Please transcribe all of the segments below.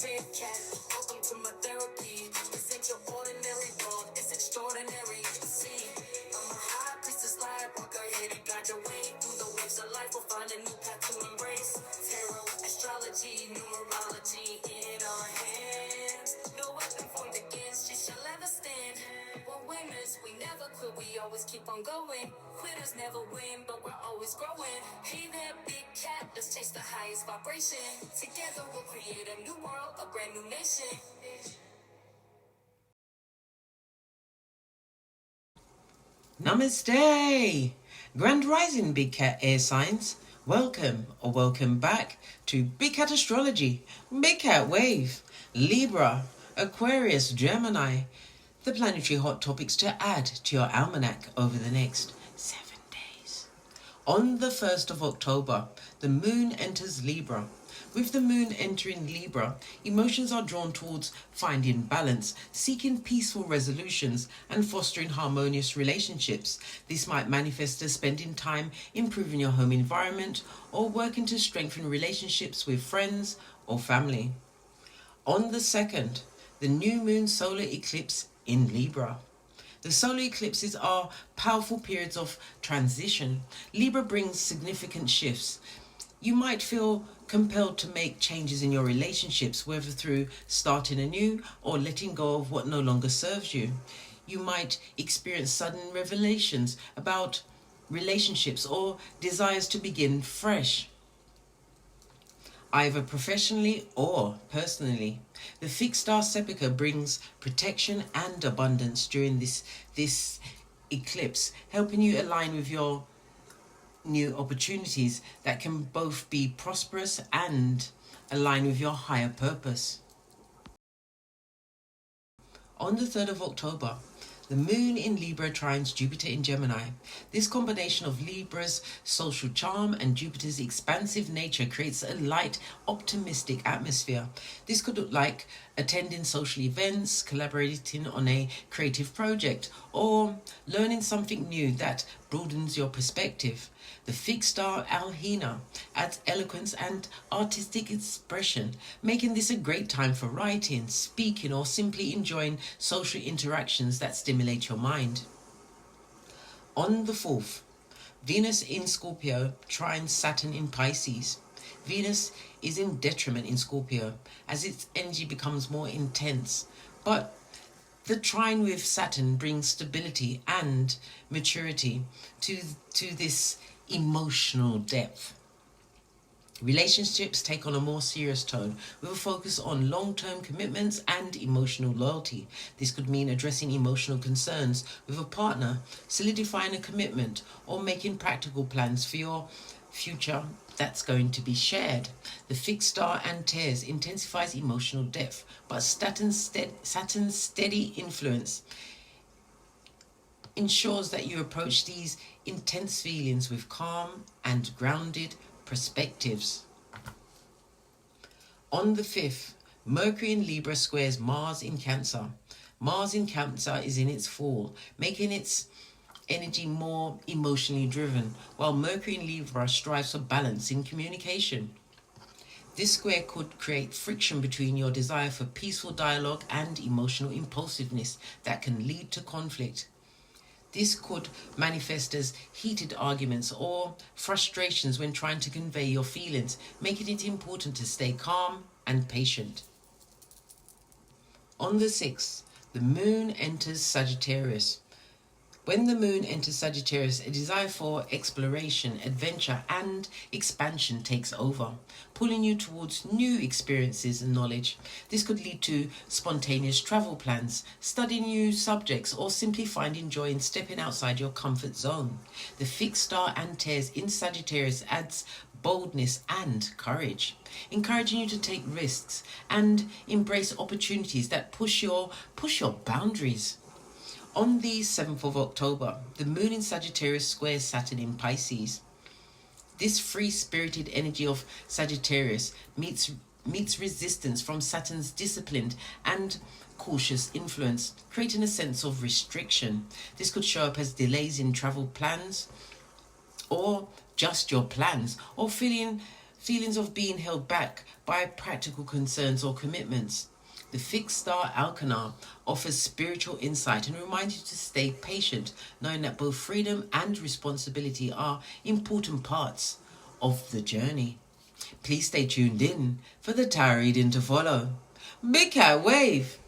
big cat. Welcome to my therapy. This ain't your ordinary world, it's extraordinary. See, I'm a high priestess light walker here to guide your way through the waves of life. We'll find a new path to embrace. Tarot, astrology, numerology in our hands. No weapon formed against you shall ever stand. We're winners, we never quit, we always keep on going. Quitters never win, but we're always growing. Hey there, big cat, let's chase the highest vibration. Together we'll create a new world, a brand new nation. Namaste! Grand Rising Big Cat Air Signs. Welcome or welcome back to Big Cat Astrology, Big Cat Wave, Libra, Aquarius, Gemini. The planetary hot topics to add to your almanac over the next 7 days. On the 1st of October, the moon enters Libra. With the moon entering Libra, emotions are drawn towards finding balance, seeking peaceful resolutions, and fostering harmonious relationships. This might manifest as spending time improving your home environment or working to strengthen relationships with friends or family. On the 2nd, the new moon solar eclipse in Libra. The solar eclipses are powerful periods of transition. Libra brings significant shifts. You might feel compelled to make changes in your relationships, whether through starting anew or letting go of what no longer serves you. You might experience sudden revelations about relationships or desires to begin fresh, either professionally or personally. The fixed star sepulchre brings protection and abundance during this eclipse, helping you align with your new opportunities that can both be prosperous and align with your higher purpose. On the 3rd of October, the moon in Libra trines Jupiter in Gemini. This combination of Libra's social charm and Jupiter's expansive nature creates a light, optimistic atmosphere. This could look like attending social events, collaborating on a creative project, or learning something new that broadens your perspective. The fixed star Alhina adds eloquence and artistic expression, making this a great time for writing, speaking, or simply enjoying social interactions that stimulate your mind. On the 4th, Venus in Scorpio trines Saturn in Pisces. Venus is in detriment in Scorpio as its energy becomes more intense, but the trine with Saturn brings stability and maturity to this emotional depth. Relationships take on a more serious tone with a focus on long-term commitments and emotional loyalty. This could mean addressing emotional concerns with a partner, solidifying a commitment, or making practical plans for your future that's going to be shared. The fixed star Antares intensifies emotional depth, but Saturn's steady influence ensures that you approach these intense feelings with calm and grounded perspectives. On the 5th, Mercury in Libra squares Mars in Cancer. Mars in Cancer is in its fall, making its energy more emotionally driven, while Mercury in Libra strives for balance in communication. This square could create friction between your desire for peaceful dialogue and emotional impulsiveness that can lead to conflict. This could manifest as heated arguments or frustrations when trying to convey your feelings, making it important to stay calm and patient. On the 6th, the moon enters Sagittarius. When the moon enters Sagittarius, a desire for exploration, adventure, and expansion takes over, pulling you towards new experiences and knowledge. This could lead to spontaneous travel plans, studying new subjects, or simply finding joy in stepping outside your comfort zone. The fixed star Antares in Sagittarius adds boldness and courage, encouraging you to take risks and embrace opportunities that push your boundaries. On the 7th of October, the moon in Sagittarius squares Saturn in Pisces. This free-spirited energy of Sagittarius meets resistance from Saturn's disciplined and cautious influence, creating a sense of restriction. This could show up as delays in travel plans, or just your plans, or feeling feelings of being held back by practical concerns or commitments. The fixed star Alcana offers spiritual insight and reminds you to stay patient, knowing that both freedom and responsibility are important parts of the journey. Please stay tuned in for the tarot reading to follow. Big Cat Wave!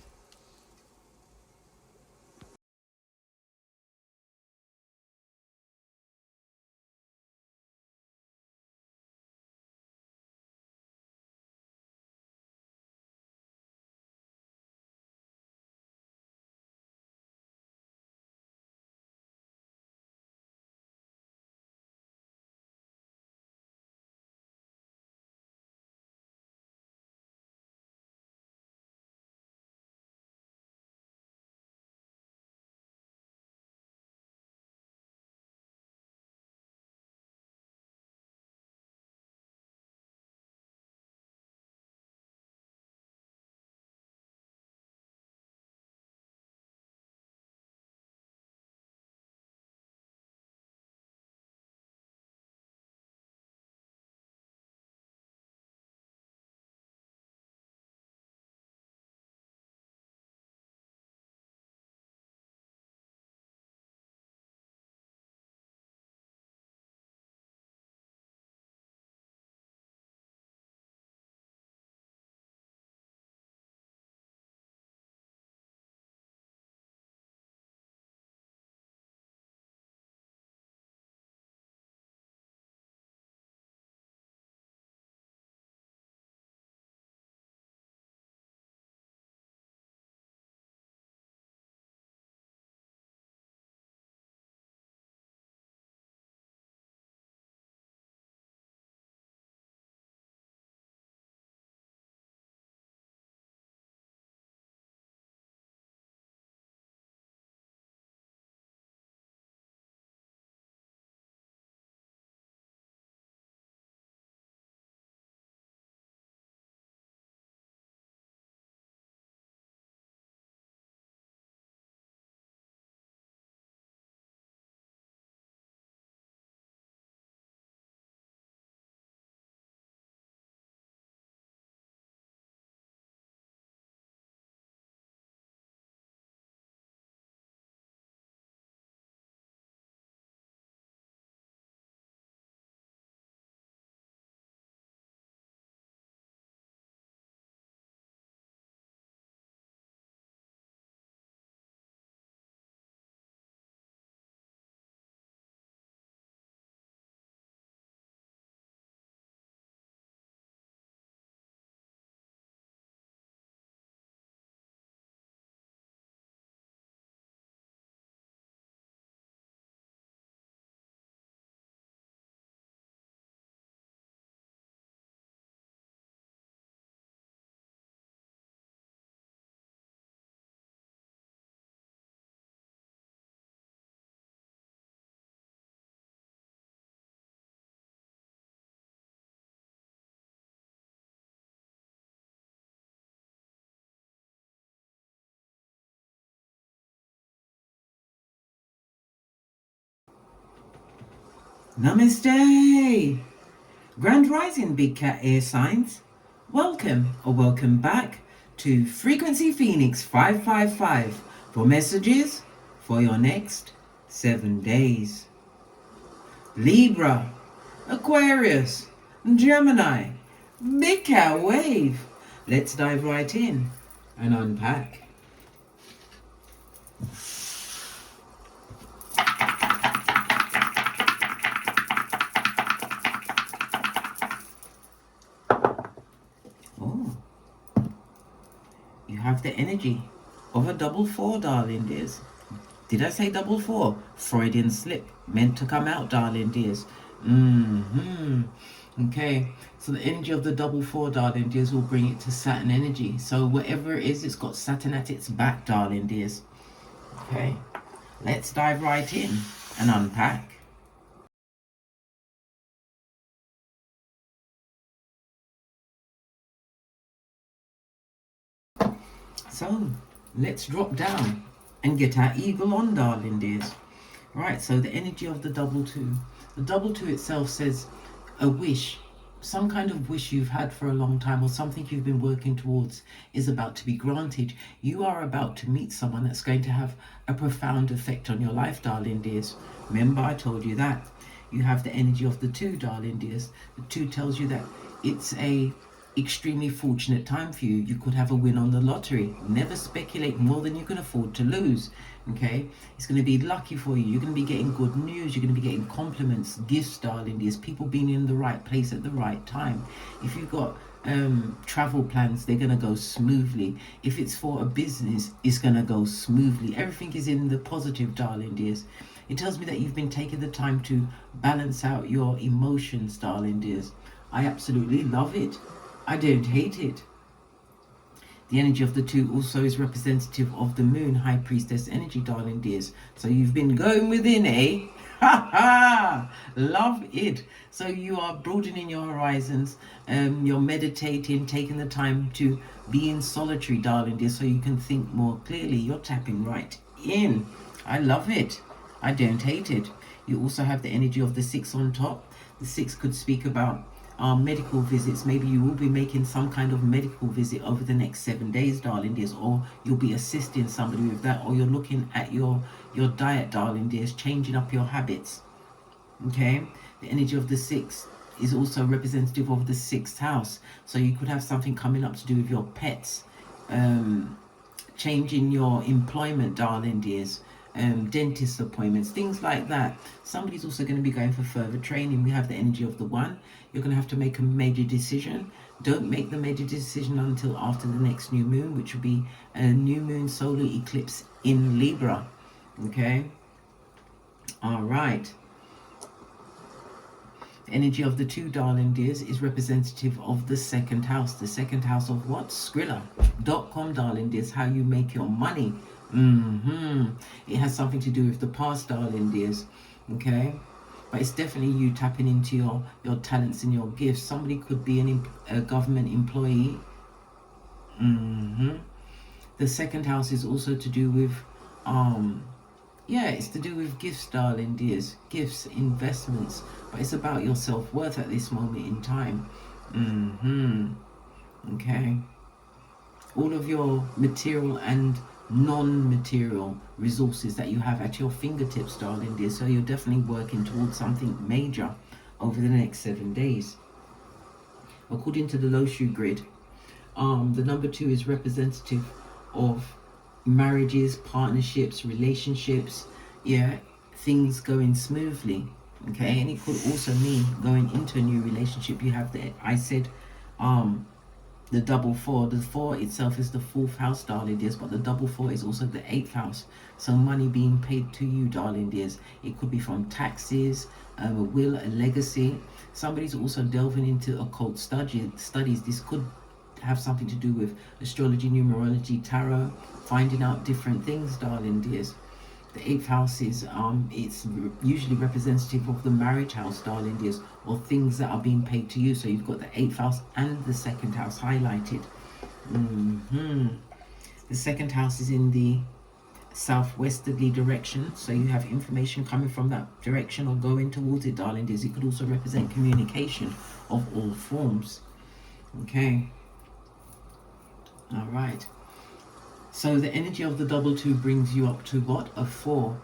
Namaste! Grand Rising Big Cat Air Signs. Welcome or welcome back to Frequency Phoenix 555 for messages for your next 7 days. Libra, Aquarius, Gemini, Big Cat Wave. Let's dive right in and unpack. You have the energy of a double four, darling dears. Did I say double four? Freudian slip. Meant to come out, darling dears. Okay, so the energy of the double four, darling dears, will bring it to Saturn energy. So whatever it is, it's got Saturn at its back, darling dears. Okay, let's dive right in and unpack. So let's drop down and get our eagle on, darling dears. Right, so the energy of the double two. The double two itself says a wish. some kind of wish you've had for a long time, or something you've been working towards, is about to be granted. You are about to meet someone that's going to have a profound effect on your life, darling dears. Remember, I told you that. You have the energy of the 2, darling dears. The 2 tells you that it's a extremely fortunate time for you. You could have a win on the lottery. Never speculate more than you can afford to lose. Okay, it's going to be lucky for you. You're going to be getting good news. You're going to be getting compliments, gifts, darling dears. People being in the right place at the right time. If you've got travel plans, they're going to go smoothly. If it's for a business, it's going to go smoothly. Everything is in the positive, darling dears. It tells me that you've been taking the time to balance out your emotions, darling dears. I absolutely love it. I don't hate it. The energy of the 2 also is representative of the moon, high priestess energy, darling dears. So you've been going within, eh? Ha ha! Love it. So you are broadening your horizons. You're meditating, taking the time to be in solitary, darling dears, so you can think more clearly. You're tapping right in. I love it. I don't hate it. You also have the energy of the 6 on top. The 6 could speak about medical visits. Maybe you will be making some kind of medical visit over the next 7 days, darling dears, or you'll be assisting somebody with that, or you're looking at your diet, darling dears, changing up your habits. Okay, the energy of the 6 is also representative of the 6th house, so you could have something coming up to do with your pets, changing your employment, darling dears, dentist appointments, things like that. Somebody's also going to be going for further training. We have the energy of the 1. You're going to have to make a major decision. Don't make the major decision until after the next new moon, which will be a new moon solar eclipse in Libra. Okay, all right. The energy of the 2, darling dears, is representative of the 2nd house. The 2nd house of what? Skrilla.com, darling dears, how you make your money. It has something to do with the past, darling dears. Okay, but it's definitely you tapping into your talents and your gifts. Somebody could be a government employee. The 2nd house is also to do with it's to do with gifts, darling dears. Gifts, investments, but it's about your self-worth at this moment in time. Okay, all of your material and non-material resources that you have at your fingertips, darling dear. So you're definitely working towards something major over the next 7 days. According to the Loshu grid, the number 2 is representative of marriages, partnerships, relationships, things going smoothly. Okay, and it could also mean going into a new relationship. You have the double 4. The 4 itself is the 4th house, darling dears, but the double 4 is also the 8th house. So money being paid to you, darling dears. It could be from taxes, a will, a legacy. Somebody's also delving into occult studies. This could have something to do with astrology, numerology, tarot, finding out different things, darling dears. The 8th house is it's usually representative of the marriage house, darling dears, or things that are being paid to you. So you've got the 8th house and the 2nd house highlighted. The 2nd house is in the southwesterly direction, so you have information coming from that direction or going towards it, darling dears. It could also represent communication of all forms. Okay, all right. So the energy of the double 2 brings you up to what? A 4.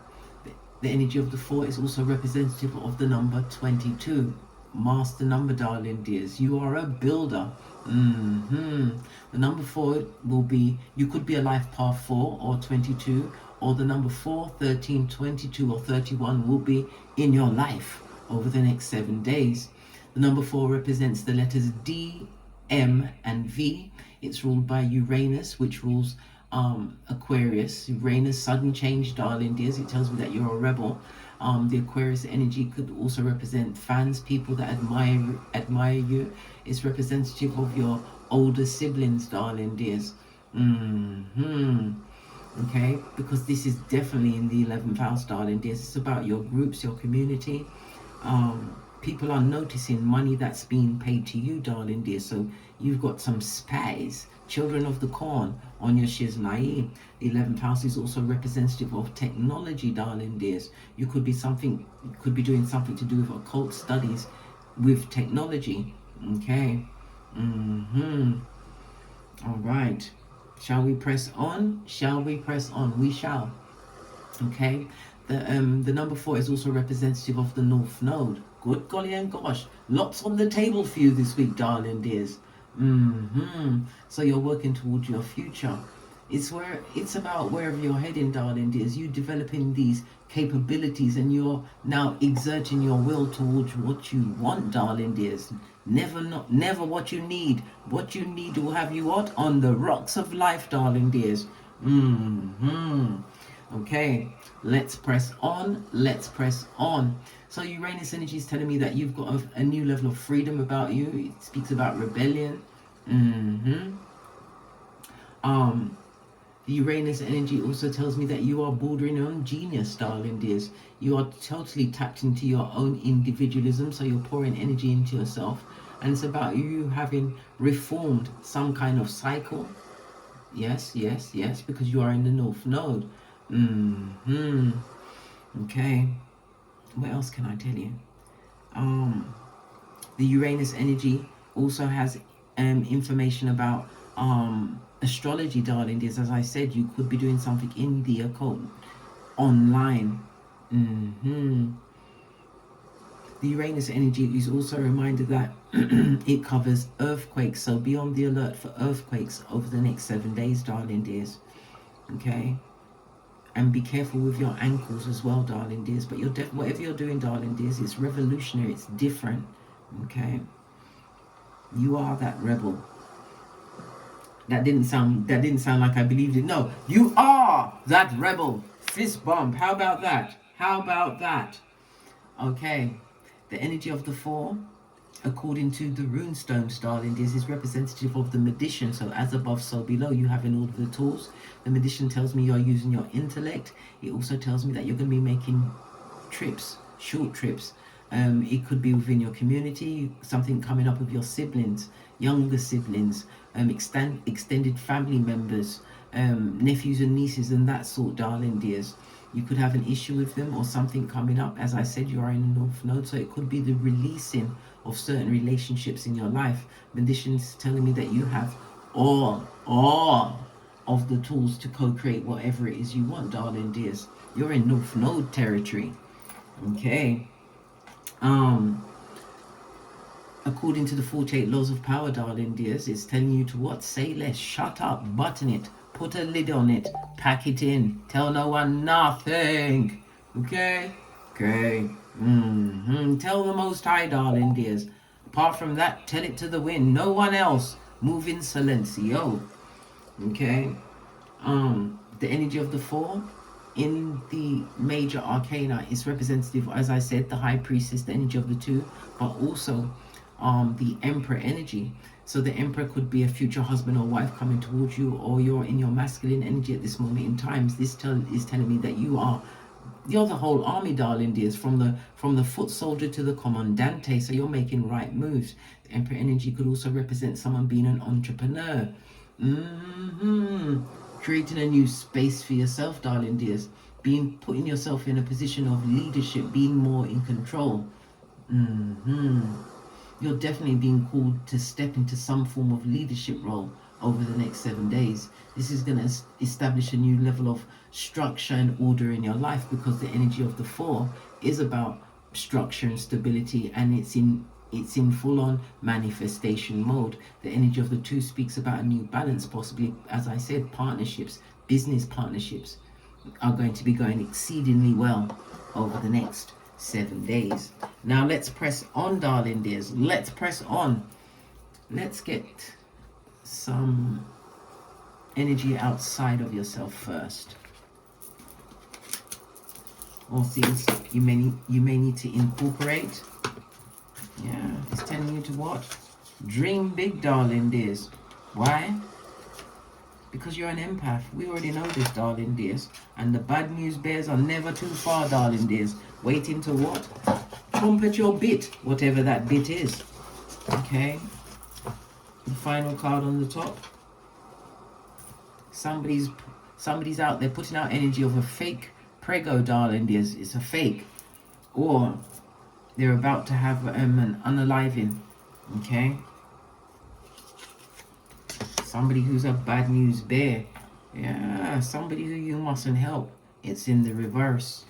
The energy of the 4 is also representative of the number 22. Master number, darling dears. You are a builder. The number 4 will be, you could be a life path 4 or 22, or the number 4, 13, 22 or 31 will be in your life over the next 7 days. The number 4 represents the letters D, M and V. It's ruled by Uranus, which rules Aquarius. Uranus, sudden change, darling dears. It tells me that you're a rebel. The Aquarius energy could also represent fans, people that admire you. It's representative of your older siblings, darling dears. Okay, because this is definitely in the 11th house, darling dears. It's about your groups, your community. People are noticing money that's being paid to you, darling dear. So you've got some spies, children of the corn, on your shiznai. The 11th house is also representative of technology, darling dears. You could be doing something to do with occult studies with technology. Okay. All right. Shall we press on? Shall we press on? We shall. Okay. The number 4 is also representative of the North Node. Good golly and gosh. Lots on the table for you this week, darling dears. So you're working towards your future. It's about wherever you're heading, darling dears. You developing these capabilities, and you're now exerting your will towards what you want, darling dears. Never what you need. What you need will have you what? On the rocks of life, darling dears. Okay, let's press on. Let's press on. So Uranus energy is telling me that you've got a new level of freedom about you. It speaks about rebellion. The Uranus energy also tells me that you are bordering on genius, darling dears. You are totally tapped into your own individualism, so you're pouring energy into yourself. And it's about you having reformed some kind of cycle. Yes, because you are in the North Node. Okay. What else can I tell you? The Uranus energy also has information about astrology, darling dears. As I said, you could be doing something in the occult online. The Uranus energy is also a reminder that it covers earthquakes, so be on the alert for earthquakes over the next 7 days, darling dears. Okay, and be careful with your ankles as well, darling dears. But whatever you're doing, darling dears, it's revolutionary, it's different. Okay, you are that rebel. That didn't sound like I believed it. No, you are that rebel. Fist bump. How about that? Okay, the energy of the 4, according to the runestones, darling, this is representative of the magician. So as above, so below. You having all of the tools. The magician tells me you're using your intellect. It also tells me that you're going to be making trips, short trips. It could be within your community, something coming up with your siblings, younger siblings, extended family members, nephews and nieces and that sort, darling dears. You could have an issue with them or something coming up. As I said, you are in the North Node, so it could be the releasing of certain relationships in your life. Magician's telling me that you have all of the tools to co-create whatever it is you want, darling dears. You're in North Node territory. Okay. According to the 48 laws of power, darling dears, it's telling you to what? Say less, shut up, button it, put a lid on it, pack it in, tell no one nothing. Okay? Tell the Most High, darling dears. Apart from that, tell it to the wind, no one else. Move in silencio. Okay? The energy of the 4 in the major arcana is representative, as I said, the high priestess, the energy of the 2, but also the emperor energy. So the emperor could be a future husband or wife coming towards you, or you're in your masculine energy at this moment in time. This is telling me that you're the whole army, darling dears, from the foot soldier to the commandante. So you're making right moves. The emperor energy could also represent someone being an entrepreneur. Creating a new space for yourself, darling dears. Putting yourself in a position of leadership, being more in control. You're definitely being called to step into some form of leadership role over the next 7 days. This is going to establish a new level of structure and order in your life, because the energy of the 4 is about structure and stability, and it's in full-on manifestation mode. The energy of the 2 speaks about a new balance, possibly, as I said, partnerships, business partnerships are going to be going exceedingly well over the next 7 days. Now let's press on, darling dears. Let's press on. Let's get some energy outside of yourself first. All things you may need to incorporate. Yeah, it's telling you to what? Dream big, darling dears. Why? Because you're an empath. We already know this, darling dears. And the bad news bears are never too far, darling dears. Waiting to what? Chomp at your bit, whatever that bit is. Okay. The final card on the top. Somebody's out there putting out energy of a fake prego, darling dears. It's a fake. Or they're about to have an unaliving. Okay? Somebody who's a bad news bear. Yeah, somebody who you mustn't help. It's in the reverse.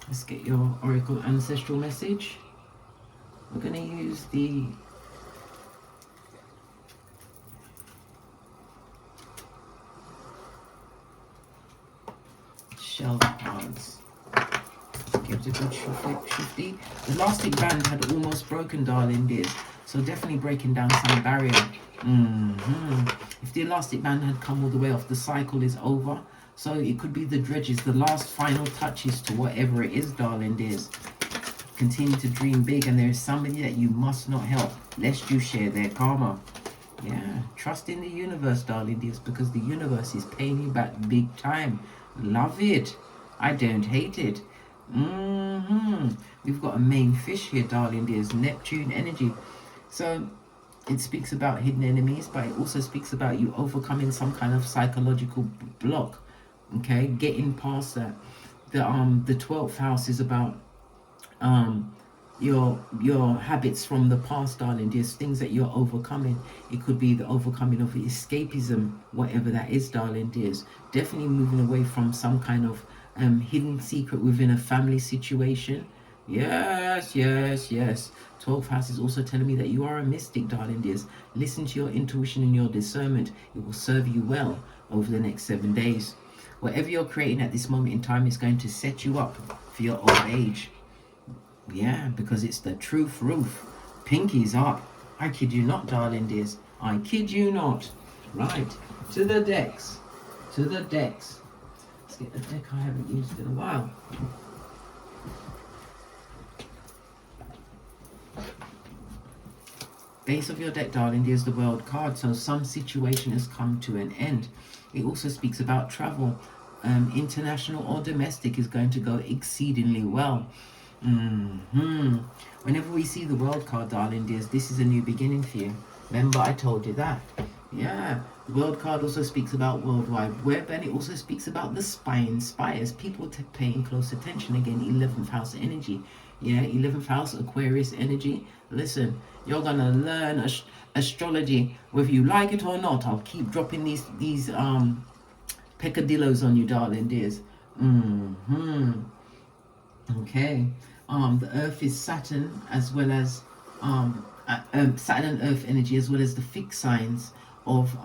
Let's get your Oracle Ancestral message. We're going to use the shell cards. Give it a good shifty. The elastic band had almost broken, darling dears. So definitely breaking down some barrier. If the elastic band had come all the way off, the cycle is over. So it could be the dredges, the last final touches to whatever it is, darling dears. Continue to dream big, and there is somebody that you must not help, lest you share their karma. Yeah, trust in the universe, darling dears, because the universe is paying you back big time. Love it. I don't hate it. We've got a main fish here, darling dears, Neptune energy. So it speaks about hidden enemies, but it also speaks about you overcoming some kind of psychological block. Okay, getting past that. The 12th house is about your habits from the past, darling dears, things that you're overcoming. It could be the overcoming of escapism, whatever that is, darling dears. Definitely moving away from some kind of hidden secret within a family situation. Yes. 12th house is also telling me that you are a mystic, darling dears. Listen to your intuition and your discernment. It will serve you well over the next 7 days. Whatever you're creating at this moment in time is going to set you up for your old age. Yeah, because it's the truth roof. Pinkies up. I kid you not, darling dears. I kid you not. Right, to the decks. Let's get a deck I haven't used in a while. Base of your deck, darling dears, the World card. So some situation has come to an end. It also speaks about travel. International or domestic is going to go exceedingly well. Whenever we see the World card, darling dears, this is a new beginning for you. Remember, I told you that. Yeah, the World card also speaks about World Wide Web, and it also speaks about the spires, people paying close attention. Again, 11th house energy. Yeah, 11th house Aquarius energy. Listen, you're gonna learn astrology whether you like it or not. I'll keep dropping these peccadillos on you, darling dears. Okay. The Earth is Saturn, as well as Saturn and Earth energy, as well as the fixed signs of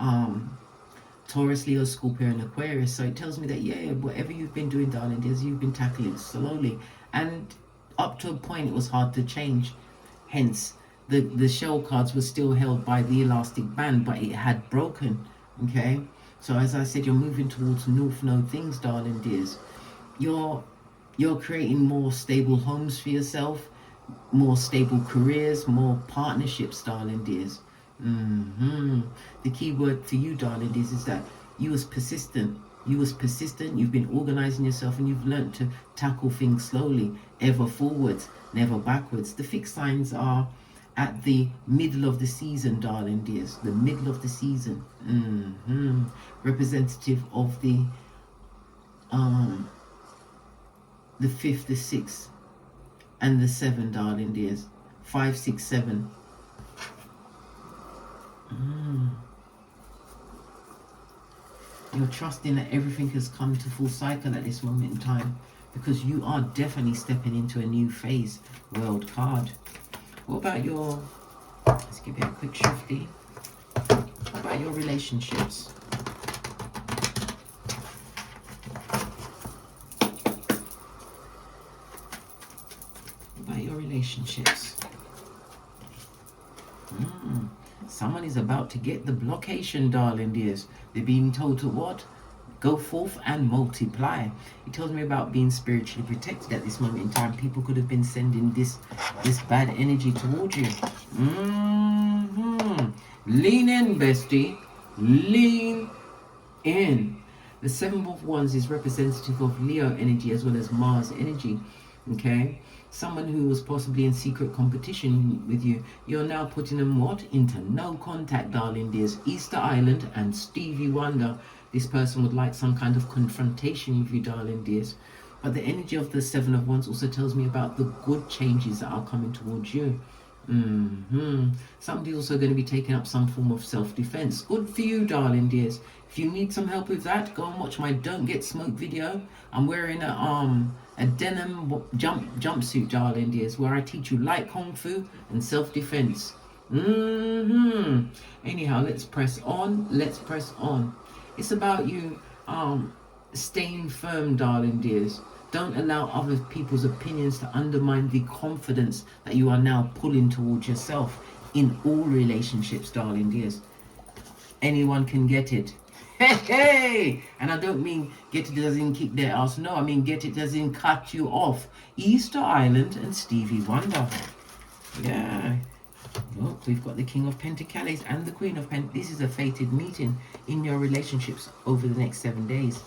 Taurus, Leo, Scorpio, and Aquarius. So it tells me that whatever you've been doing, darling dears, you've been tackling slowly, and up to a point it was hard to change. Hence, the shell cards were still held by the elastic band, but it had broken. Okay. So as I said, you're moving towards North Node things, darling dears. You're creating more stable homes for yourself, more stable careers, more partnerships, darling dears. The key word for you, darling dears, is that you was persistent. You've been organizing yourself, and you've learned to tackle things slowly, ever forwards, never backwards. The fixed signs are at the middle of the season, darling dears. The middle of the season. Representative of the 5th, the 6th, and the 7, darling dears. 5, 6, 7. You're trusting that everything has come to full cycle at this moment in time, because you are definitely stepping into a new phase. World card. What about your, let's give it a quick shifty. What about your relationships? Relationships. Someone is about to get the blockation, darling dears. They're being told to what? Go forth and multiply. It tells me about being spiritually protected at this moment in time. People could have been sending this bad energy towards you. Lean in, bestie. Lean in. The 7 of Wands is representative of Leo energy as well as Mars energy. Okay, someone who was possibly in secret competition with you, you're now putting them what? Into no contact, darling dears. Easter Island and Stevie Wonder. This person would like some kind of confrontation with you, darling dears. But the energy of the 7 of Wands also tells me about the good changes that are coming towards you. Somebody's also going to be taking up some form of self-defense. Good for you, darling dears. If you need some help with that, go and watch my Don't Get Smoked video. I'm wearing a denim jumpsuit, darling dears, where I teach you light kung fu and self-defense. Anyhow, let's press on. Let's press on. It's about you staying firm, darling dears. Don't allow other people's opinions to undermine the confidence that you are now pulling towards yourself in all relationships, darling dears. Anyone can get it. Hey, hey! And I don't mean get it as in kick their ass. No, I mean get it as in cut you off. Easter Island and Stevie Wonder. Yeah. Look, we've got the King of Pentacles and the Queen of Pentacles. This is a fated meeting in your relationships over the next 7 days.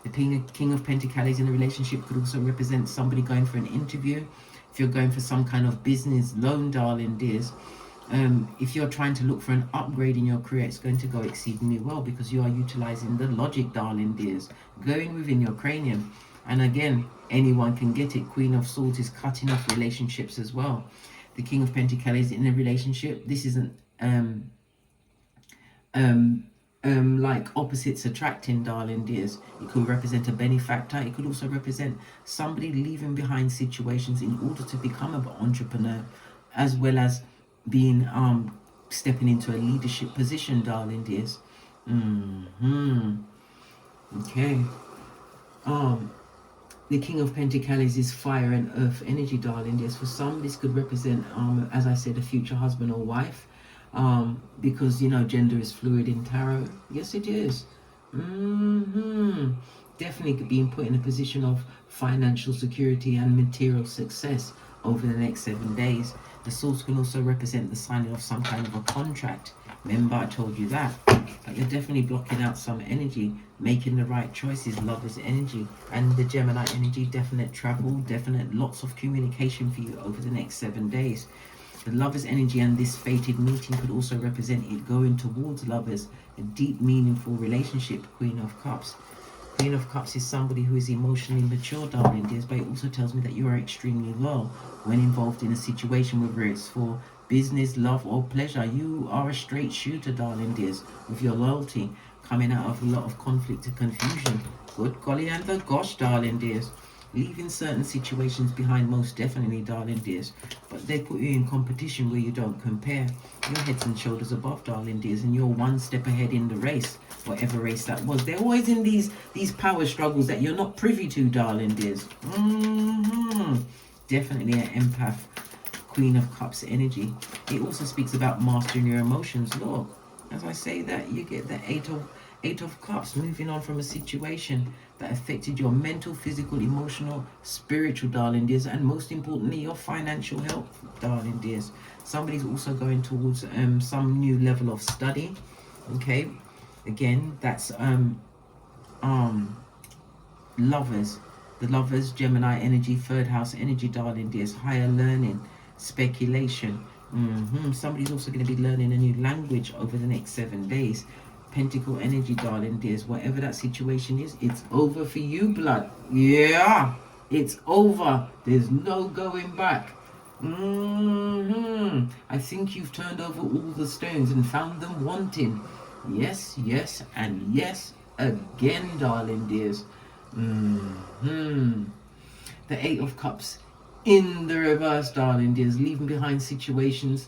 The King of Pentacles in a relationship could also represent somebody going for an interview. If you're going for some kind of business loan, darling dears. If you're trying to look for an upgrade in your career, it's going to go exceedingly well because you are utilizing the logic, darling dears, going within your cranium. And again, anyone can get it. Queen of Swords is cutting off relationships as well. The King of Pentacles in a relationship. This isn't like opposites attracting, darling dears. It could represent a benefactor. It could also represent somebody leaving behind situations in order to become an entrepreneur, as well as being stepping into a leadership position, darling dears. Okay. The King of Pentacles is fire and earth energy, darling dears. For some, this could represent as I said, a future husband or wife. Because, you know, gender is fluid in tarot. Yes, it is. Definitely being put in a position of financial security and material success over the next 7 days. The swords can also represent the signing of some kind of a contract. Remember, I told you that. But you're definitely blocking out some energy, making the right choices, lover's energy. And the Gemini energy, definite travel, definite lots of communication for you over the next 7 days. The lover's energy and this fated meeting could also represent it going towards lovers, a deep, meaningful relationship. Queen of Cups. Queen of Cups is somebody who is emotionally mature, darling dears, but it also tells me that you are extremely loyal when involved in a situation, whether it's for business, love, or pleasure. You are a straight shooter, darling dears, with your loyalty, coming out of a lot of conflict and confusion. Good golly and the gosh, darling dears. Leaving certain situations behind, most definitely, darling dears, but they put you in competition where you don't compare. You're heads and shoulders above, darling dears, and you're one step ahead in the race, whatever race that was. They're always in these power struggles that you're not privy to, darling dears. Definitely an empath. Queen of Cups energy. It also speaks about mastering your emotions. Look, as I say that, you get the Eight of Cups, moving on from a situation that affected your mental, physical, emotional, spiritual, darling dears, and most importantly, your financial health, darling dears. Somebody's also going towards some new level of study. Okay, again, that's lovers. The lovers, Gemini energy, third house energy, darling dears. Higher learning, speculation. Somebody's also going to be learning a new language over the next 7 days. Pentacle energy, darling dears. Whatever that situation is, it's over for you, blood. Yeah, it's over. There's no going back. I think you've turned over all the stones and found them wanting. Yes, yes, and yes again, darling dears. The Eight of Cups in the reverse, darling dears, leaving behind situations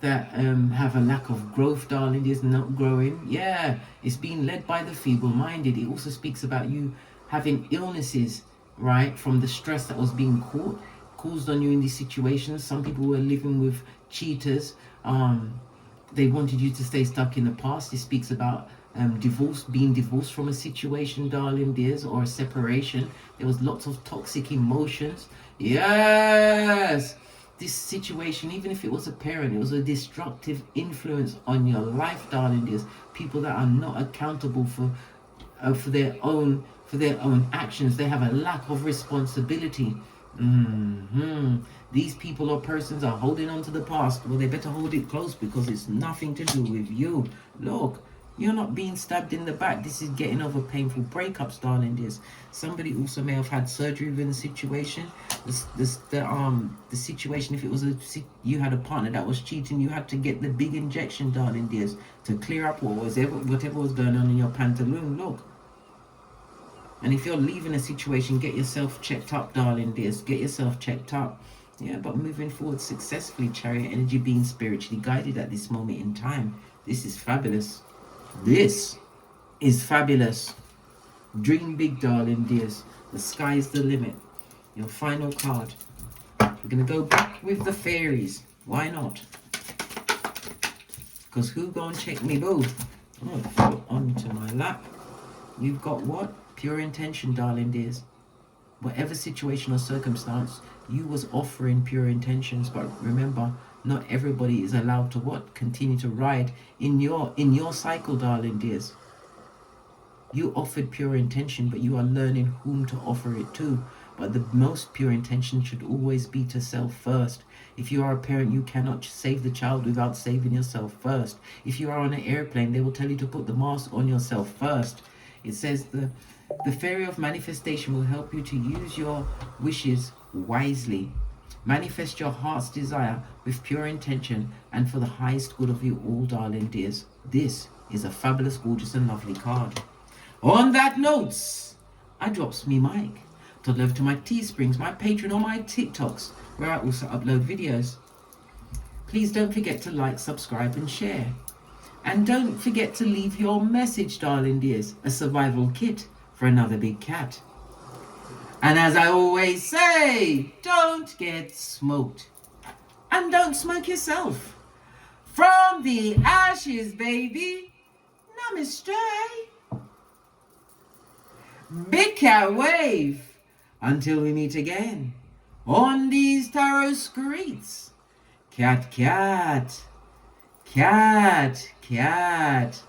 that have a lack of growth, darling dears, not growing. Yeah, it's being led by the feeble-minded. It also speaks about you having illnesses, right, from the stress that was being caused on you in these situations. Some people were living with cheaters. They wanted you to stay stuck in the past. It speaks about being divorced from a situation, darling dears, or a separation. There was lots of toxic emotions. Yes, this situation, even if it was a parent, it was a destructive influence on your life, darling dears. People that are not accountable for their own actions. They have a lack of responsibility. These people or persons are holding on to the past. Well, they better hold it close because it's nothing to do with you. Look, You're not being stabbed in the back. This is getting over painful breakups, darling dears. Somebody also may have had surgery within the situation. The situation, if it was you had a partner that was cheating, you had to get the big injection, darling dears, to clear up whatever was going on in your pantaloon. Look. And if you're leaving a situation, get yourself checked up, darling dears. Get yourself checked up. Yeah, but moving forward successfully, Chariot energy, being spiritually guided at this moment in time. This is fabulous. This is fabulous. Dream big, darling dears. The sky is the limit. Your final card. We're going to go back with the fairies. Why not? Because who gonna check me both? Oh, onto my lap. You've got what? Pure intention, darling dears. Whatever situation or circumstance, you was offering pure intentions. But remember, not everybody is allowed to what? Continue to ride in your cycle, darling dears. You offered pure intention, but you are learning whom to offer it to. But the most pure intention should always be to self first. If you are a parent, you cannot save the child without saving yourself first. If you are on an airplane, they will tell you to put the mask on yourself first. It says the fairy of manifestation will help you to use your wishes wisely. Manifest your heart's desire with pure intention and for the highest good of you all, darling dears. This is a fabulous, gorgeous and lovely card. On that note, I drops me mic to love to my Teesprings, my Patreon, or my TikToks, where I also upload videos. Please don't forget to like, subscribe and share. And don't forget to leave your message, darling dears. A survival kit for another big cat. And as I always say, don't get smoked. And don't smoke yourself. From the ashes, baby. Namaste. Big cat wave. Until we meet again on these tarot streets. Cat, cat. Cat, cat.